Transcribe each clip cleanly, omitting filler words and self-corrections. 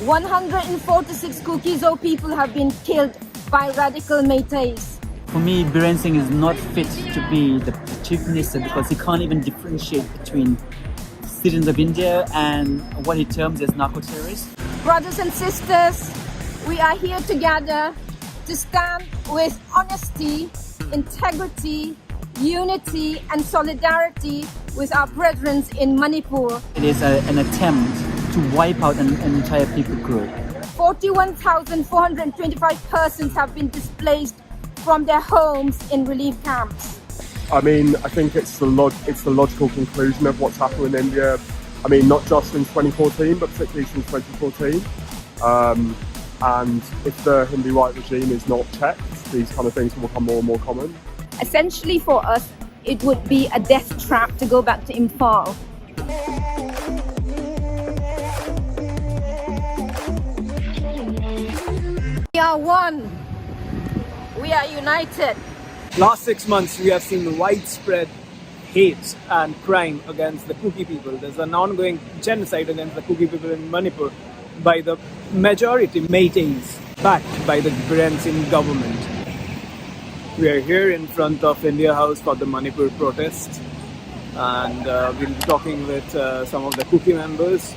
146 Kuki-Zo people have been killed by radical Meiteis. For me, Biren Singh is not fit to be the chief minister because he can't even differentiate between citizens of India and what he terms as narco-terrorists. Brothers and sisters, we are here together to stand with honesty, integrity, unity and solidarity with our brethren in Manipur. It is an attempt to wipe out an entire people group. 41,425 persons have been displaced from their homes in relief camps. I mean, I think it's the logical conclusion of what's happened in India. I mean, not just in 2014, but particularly since 2014. And if the Hindi right regime is not checked, these kind of things will become more and more common. Essentially for us, it would be a death trap to go back to Imphal. We are one. We are united. Last 6 months, we have seen widespread hate and crime against the Kuki people. There's an ongoing genocide against the Kuki people in Manipur by the majority Meiteis, backed by the Biren Singh government. We are here in front of India House for the Manipur protest, and we'll be talking with some of the Kuki members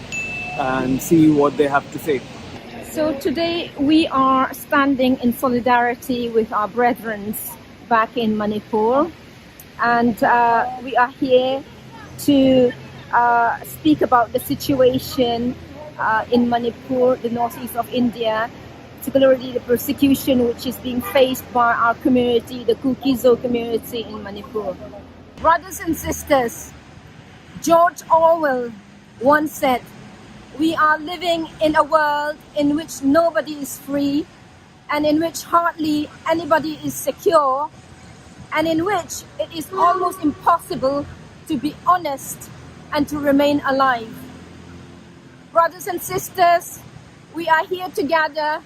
and see what they have to say. So today we are standing in solidarity with our brethren back in Manipur, and we are here to speak about the situation in Manipur, the northeast of India, particularly the persecution which is being faced by our community, the Kuki-Zo community in Manipur. Brothers and sisters, George Orwell once said, "We are living in a world in which nobody is free, and in which hardly anybody is secure, and in which it is almost impossible to be honest and to remain alive." Brothers and sisters, we are here together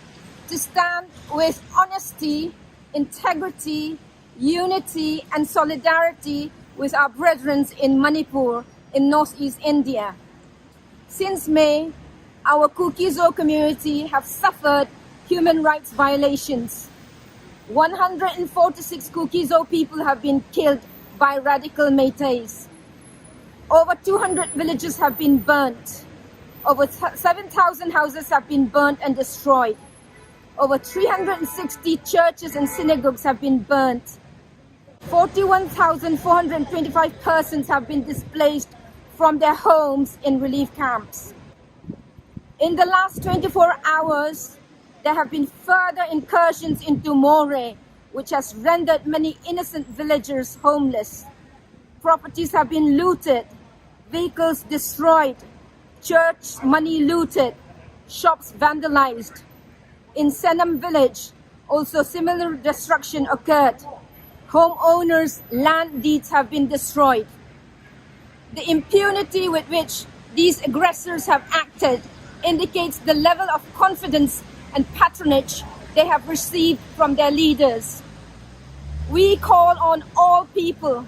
to stand with honesty, integrity, unity and solidarity with our brethren in Manipur in northeast India. Since May, our Kuki-Zo community have suffered human rights violations. 146 Kuki-Zo people have been killed by radical Meiteis. Over 200 villages have been burnt. Over 7,000 houses have been burnt and destroyed. Over 360 churches and synagogues have been burnt. 41,425 persons have been displaced from their homes in relief camps. In the last 24 hours, there have been further incursions into More, which has rendered many innocent villagers homeless. Properties have been looted, vehicles destroyed, church money looted, shops vandalized. In Senam village, also similar destruction occurred. Homeowners' land deeds have been destroyed. The impunity with which these aggressors have acted indicates the level of confidence and patronage they have received from their leaders. We call on all people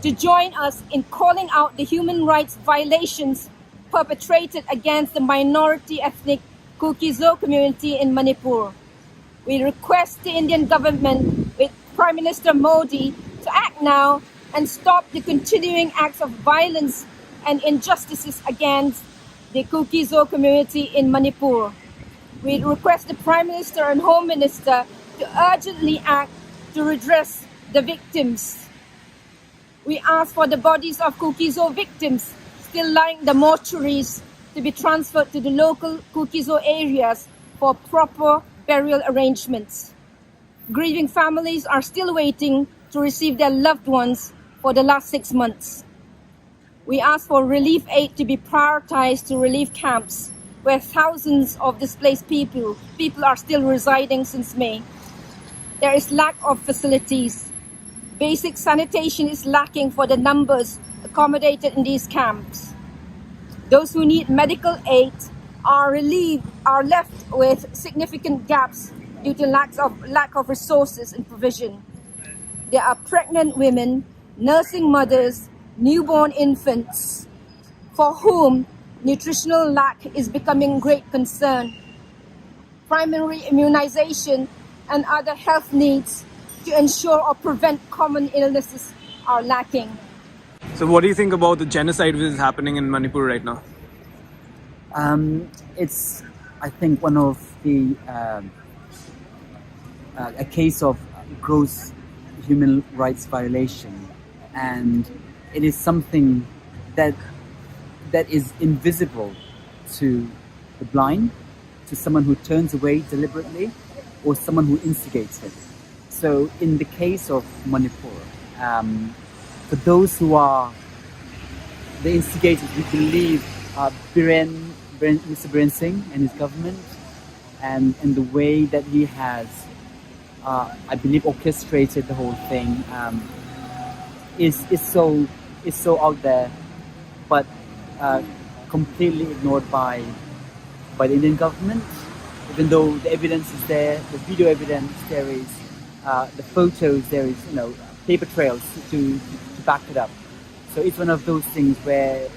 to join us in calling out the human rights violations perpetrated against the minority ethnic Kuki-Zo community in Manipur. We request the Indian government with Prime Minister Modi to act now and stop the continuing acts of violence and injustices against the Kuki-Zo community in Manipur. We request the Prime Minister and Home Minister to urgently act to redress the victims. We ask for the bodies of Kuki-Zo victims still lying in the mortuaries to be transferred to the local Kuki-Zo areas for proper burial arrangements. Grieving families are still waiting to receive their loved ones for the last 6 months. We ask for relief aid to be prioritized to relief camps where thousands of displaced people are still residing since May. There is lack of facilities. Basic sanitation is lacking for the numbers accommodated in these camps. Those who need medical aid are left with significant gaps due to lack of resources and provision. There are pregnant women, nursing mothers, newborn infants, for whom nutritional lack is becoming great concern. Primary immunization and other health needs to ensure or prevent common illnesses are lacking. So, what do you think about the genocide which is happening in Manipur right now? It's, I think, one of the a case of gross human rights violation, and it is something that is invisible to the blind, to someone who turns away deliberately, or someone who instigates it. So in the case of Manipur, for those who are the instigators, we believe Mr. Biren Singh and his government, and the way that he has, I believe, orchestrated the whole thing is so out there, but completely ignored by the Indian government. Even though the evidence is there, the video evidence there is, the photos there is, paper trails to back it up. So it's one of those things where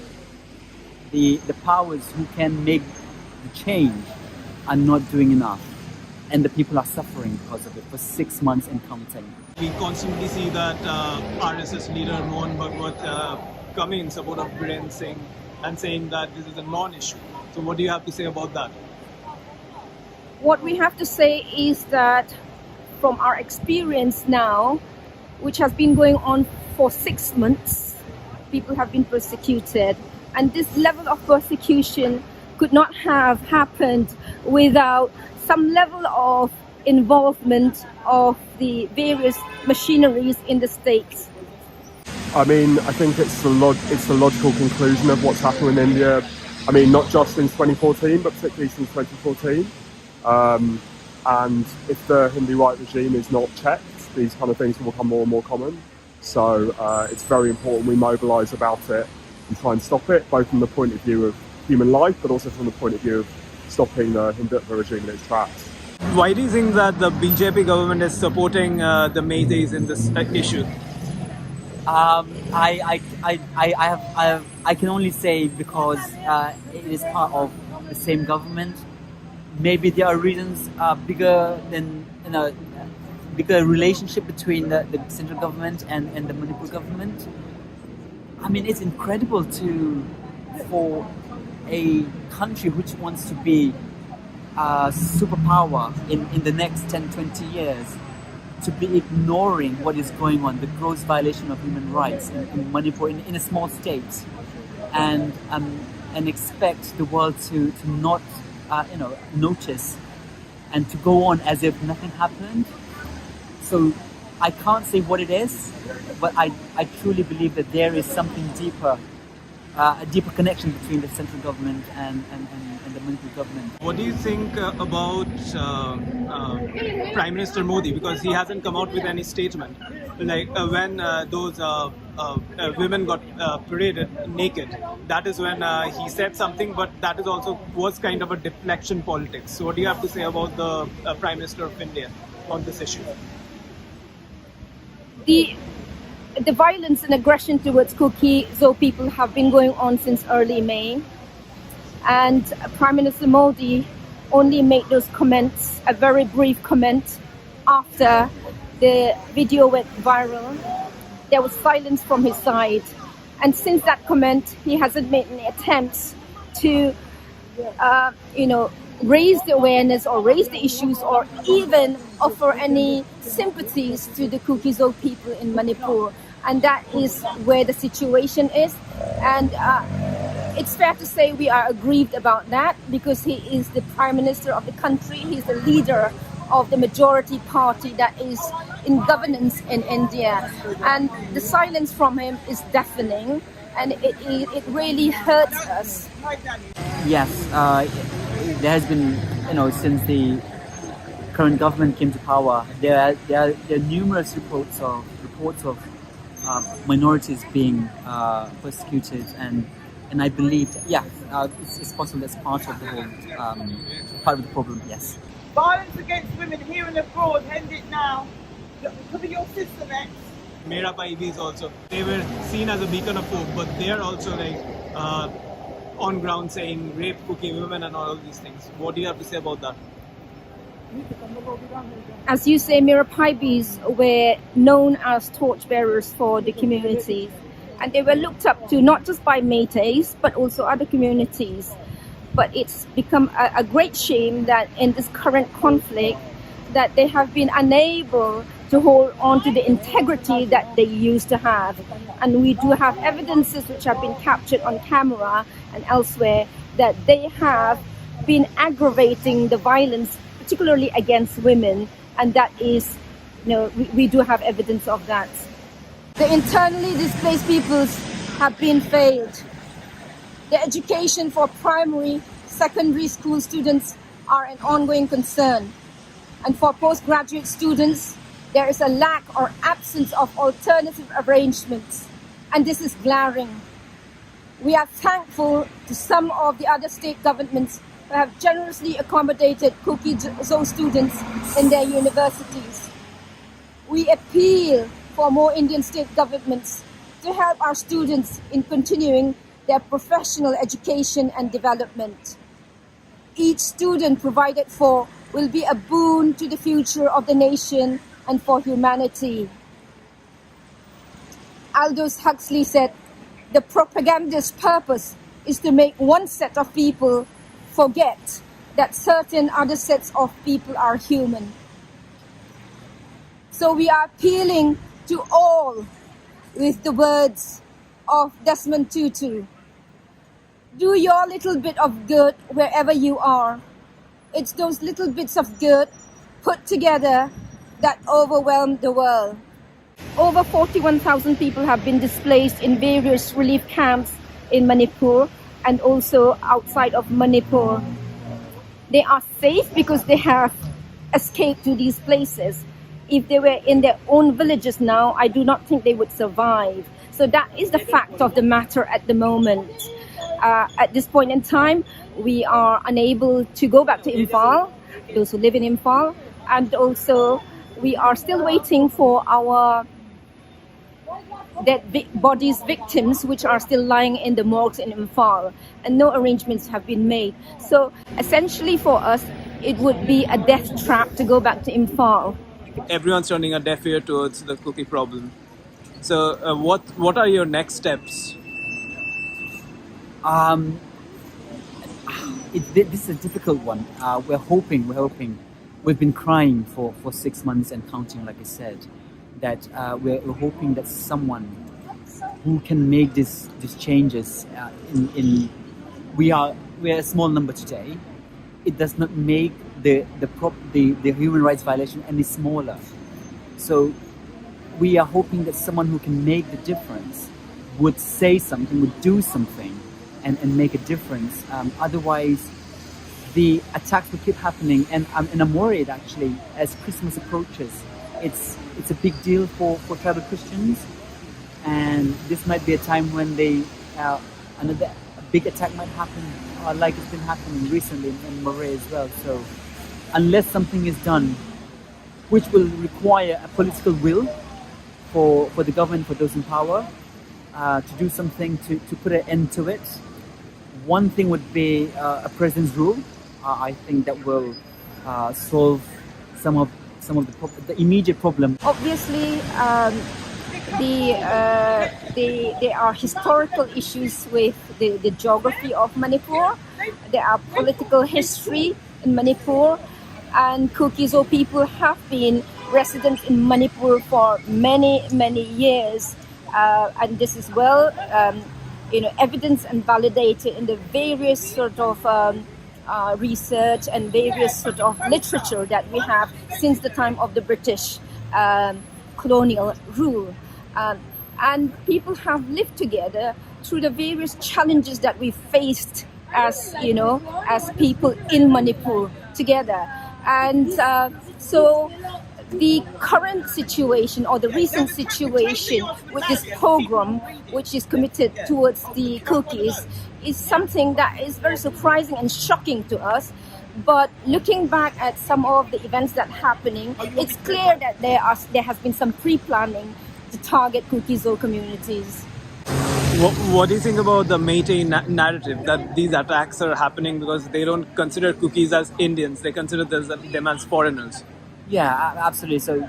the powers who can make the change are not doing enough, and the people are suffering because of it for 6 months and counting. We constantly see that RSS leader Mohan Bhagwat coming in support of Biren Singh and saying that this is a non-issue. So what do you have to say about that? What we have to say is that from our experience now, which has been going on for 6 months, people have been persecuted. And this level of persecution could not have happened without some level of involvement of the various machineries in the states. I mean, I think it's the logical conclusion of what's happened in India. I mean, not just in 2014, but particularly since 2014. And if the Hindi right regime is not checked, these kind of things will become more and more common. So it's very important we mobilise about it and try and stop it, both from the point of view of human life, but also from the point of view of stopping the Hindutva regime in its tracks. Why do you think that the BJP government is supporting the Meiteis in this issue? I can only say because it is part of the same government. Maybe there are reasons bigger than bigger relationship between the central government and the Manipur government. I mean, it's incredible for a country which wants to be a superpower in the next 10-20 years to be ignoring what is going on, the gross violation of human rights in Manipur, in a small state, and expect the world to not notice and to go on as if nothing happened. So I can't say what it is, but I truly believe that there is something deeper, a deeper connection between the central government and the Manipur government. What do you think about Prime Minister Modi? Because he hasn't come out with any statement. Like when those women got paraded naked, that is when he said something, but that is also was kind of a deflection politics. So what do you have to say about the Prime Minister of India on this issue? The violence and aggression towards Kuki-Zo people have been going on since early May. And Prime Minister Modi only made those comments, a very brief comment, after the video went viral. There was silence from his side. And since that comment, he hasn't made any attempts to, raise the awareness or raise the issues or even offer any sympathies to the Kuki-Zo people in Manipur. And that is where the situation is. And it's fair to say we are aggrieved about that because he is the Prime Minister of the country. He's the leader of the majority party that is in governance in India. And the silence from him is deafening, and it really hurts us. Yes, there has been, since the current government came to power, there are numerous reports of minorities being persecuted, and I believe, it's possible that's part of the whole part of the problem. Yes. Violence against women here and abroad, end it now. Cover your sister next. Mera Paibis also, they were seen as a beacon of hope, but they are also on ground saying rape Kuki women and all of these things. What do you have to say about that? As you say, Mirapaibis were known as torchbearers for the communities, and they were looked up to not just by Métis but also other communities. But it's become a great shame that in this current conflict that they have been unable to hold on to the integrity that they used to have. And we do have evidences which have been captured on camera and elsewhere that they have been aggravating the violence, particularly against women, and that is, we do have evidence of that. The internally displaced peoples have been failed. The education for primary, secondary school students are an ongoing concern. And for postgraduate students, there is a lack or absence of alternative arrangements, and this is glaring. We are thankful to some of the other state governments who have generously accommodated Kuki-Zo students in their universities. We appeal for more Indian state governments to help our students in continuing their professional education and development. Each student provided for will be a boon to the future of the nation and for humanity. Aldous Huxley said, "The propagandist's purpose is to make one set of people forget that certain other sets of people are human." So we are appealing to all with the words of Desmond Tutu. Do your little bit of good wherever you are. It's those little bits of good put together that overwhelm the world. Over 41,000 people have been displaced in various relief camps in Manipur and also outside of Manipur. They are safe because they have escaped to these places. If they were in their own villages now, I do not think they would survive. So that is the fact of the matter at the moment. At this point in time, we are unable to go back to Imphal, those who live in Imphal, and also we are still waiting for our dead bodies victims, which are still lying in the morgues in Imphal, and no arrangements have been made. So essentially for us, it would be a death trap to go back to Imphal. Everyone's turning a deaf ear towards the Kuki problem. So what are your next steps? This is a difficult one. We're hoping. We've been crying for 6 months and counting, like I said, that we're hoping that someone who can make these changes. We are a small number today. It does not make the human rights violation any smaller. So we are hoping that someone who can make the difference would say something, would do something, and make a difference. Otherwise, the attacks will keep happening, and I'm worried actually as Christmas approaches. It's a big deal for tribal Christians, and this might be a time when another big attack might happen, like it's been happening recently in Murray as well. So unless something is done, which will require a political will for the government, for those in power, to do something to put an end to it. One thing would be a president's rule. I think that will solve some of the immediate problem. Obviously, there are historical issues with the geography of Manipur. There are political history in Manipur, and Kuki-Zo people have been residents in Manipur for many years, and this is well evidence and validated in the various sort of research and various sort of literature that we have since the time of the British colonial rule. And people have lived together through the various challenges that we faced as people in Manipur together. And so the current situation or the recent situation with this pogrom, which is committed towards the Kukis, is something that is very surprising and shocking to us. But looking back at some of the events that are happening, it's clear that there has been some pre-planning to target Kuki-Zo communities. What do you think about the Meitei narrative that these attacks are happening because they don't consider Kukis as Indians, they consider them as foreigners? Yeah, absolutely. So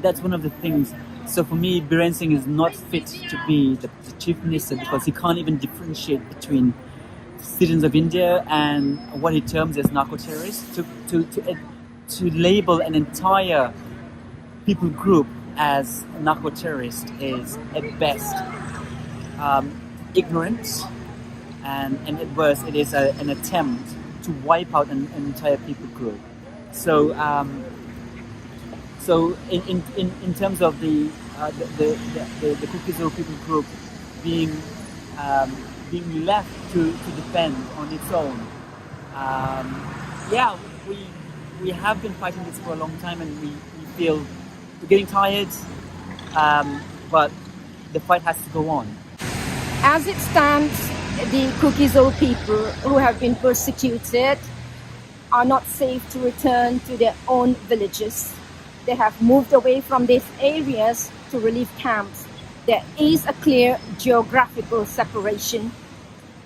that's one of the things. So for me, Biren Singh is not fit to be the chief minister because he can't even differentiate between citizens of India and what he terms as narco-terrorists. To label an entire people group as narco-terrorist is at best ignorant, and at worst it is an attempt to wipe out an entire people group. So in terms of the Kuki-Zo people group being left to defend on its own, we have been fighting this for a long time, and we feel we're getting tired, but the fight has to go on. As it stands, the Kuki-Zo people who have been persecuted are not safe to return to their own villages. They have moved away from these areas to relief camps. There is a clear geographical separation.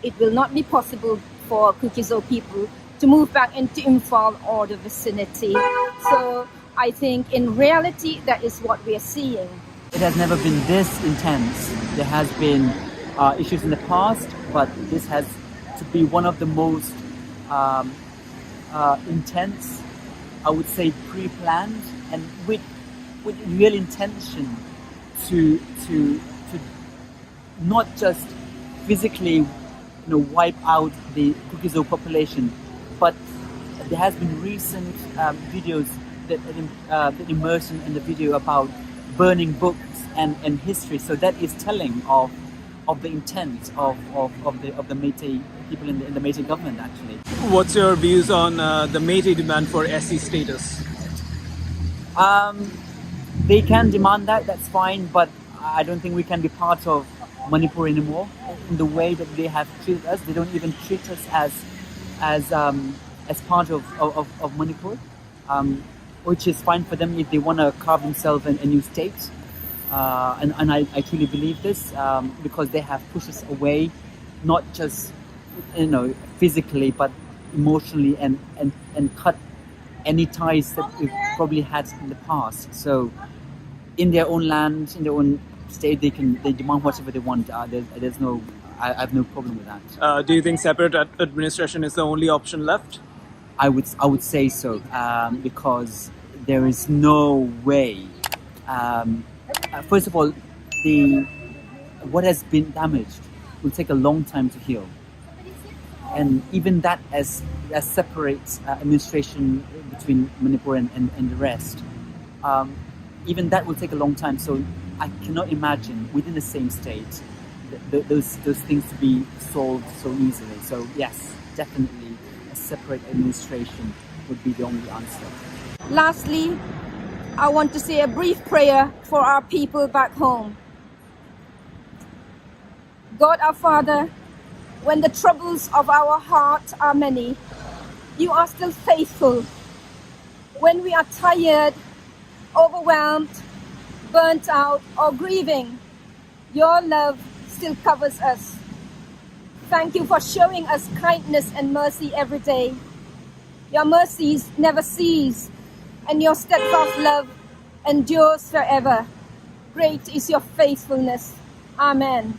It will not be possible for Kuki-Zo people to move back into Imphal or the vicinity. So I think in reality that is what we are seeing. It has never been this intense. There has been issues in the past, but this has to be one of the most intense, I would say pre-planned, and with real intention to not just physically wipe out the Kuki-Zo population, but there has been recent videos that emerged in the video about burning books and history. So that is telling of the intent of the Meitei people in the Meitei government, actually. What's your views on the Meitei demand for SC status? They can demand that, that's fine, but I don't think we can be part of Manipur anymore in the way that they have treated us. They don't even treat us as part of Manipur, which is fine for them if they want to carve themselves a new state. And I truly believe this because they have pushed us away, not just physically, but emotionally, and cut any ties that we've probably had in the past. So in their own land, in their own state, they demand whatever they want. I have no problem with that. Do you think separate administration is the only option left? I would say so, because there is no way. First of all, what has been damaged will take a long time to heal, and even that as separate administration between Manipur and the rest, even that will take a long time. So I cannot imagine within the same state those things to be solved so easily. So yes, definitely a separate administration would be the only answer. Lastly, I want to say a brief prayer for our people back home. God our Father, when the troubles of our heart are many, you are still faithful. When we are tired, overwhelmed, burnt out, or grieving, your love still covers us. Thank you for showing us kindness and mercy every day. Your mercies never cease, and your steadfast love endures forever. Great is your faithfulness. Amen.